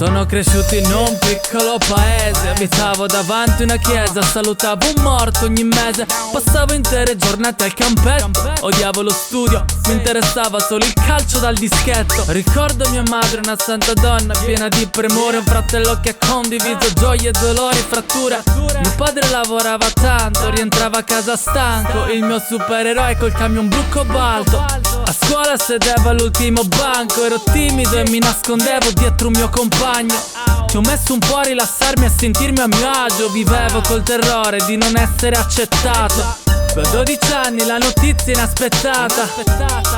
Sono cresciuto in un piccolo paese, abitavo davanti una chiesa, salutavo un morto ogni mese, passavo intere giornate al campetto, odiavo lo studio, mi interessava solo il calcio dal dischetto. Ricordo mia madre, una santa donna piena di premure, un fratello che ha condiviso gioie, dolori, fratture. Mio padre lavorava tanto, rientrava a casa stanco, il mio supereroe col camion blu cobalto. A scuola sedevo all'ultimo banco, ero timido e mi nascondevo dietro un mio compagno. Ci ho messo un po' a rilassarmi, a sentirmi a mio agio. Vivevo col terrore di non essere accettato. A 12 anni la notizia inaspettata: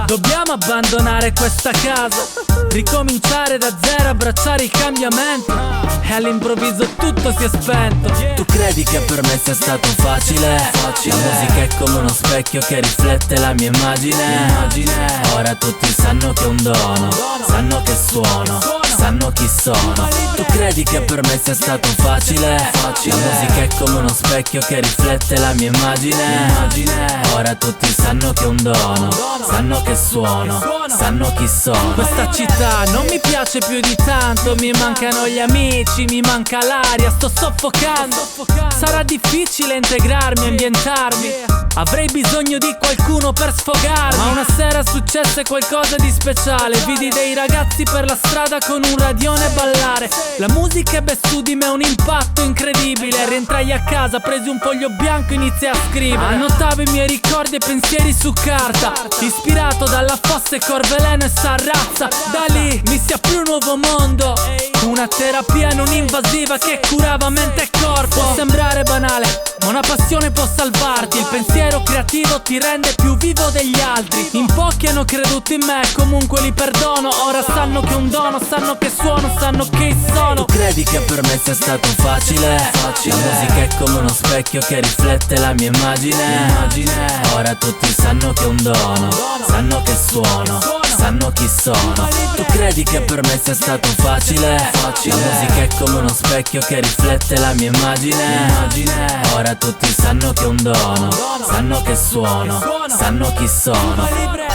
dobbiamo abbandonare questa casa, ricominciare da zero, abbracciare il cambiamento. E all'improvviso tutto si è spento. Tu credi che per me sia stato facile? La musica è come uno specchio che riflette la mia immagine. Ora tutti sanno che è un dono, sanno che suono, sanno chi sono. Tu credi che per me sia stato facile? La musica è come uno specchio che riflette la mia immagine. Ora tutti sanno che è un dono, sanno che suono, sanno chi sono. Questa città non mi piace più di tanto, mi mancano gli amici, mi manca l'aria, sto soffocando. Sarà difficile integrarmi e ambientarmi, avrei bisogno di qualcuno per sfogarmi. Ma una sera successe qualcosa di speciale, vidi dei ragazzi per la strada con un radione ballare. La musica ebbe su di me un impatto incredibile. Rientrai a casa, presi un foglio bianco e iniziai a scrivere. Annotavo i miei ricordi e pensieri su carta, ispirato dalla Fosse, Corveleno e Sarrazza. Da lì mi si aprì un nuovo mondo, una terapia non invasiva che curava mente e corpo. Può sembrare banale, ma una passione può salvarti. Il pensiero creativo ti rende più vivo degli altri. In pochi hanno creduto in me, comunque li perdono. Ora sanno che è un dono, sanno che suono, sanno che sono. Tu credi che per me sia stato facile? La musica è come uno specchio che riflette la mia immagine. Ora tutti sanno che è un dono, sanno che suono, sanno chi sono. Tu credi che per me sia stato facile? La musica è come uno specchio che riflette la mia immagine. Ora tutti sanno che è un dono, sanno che suono, sanno chi sono.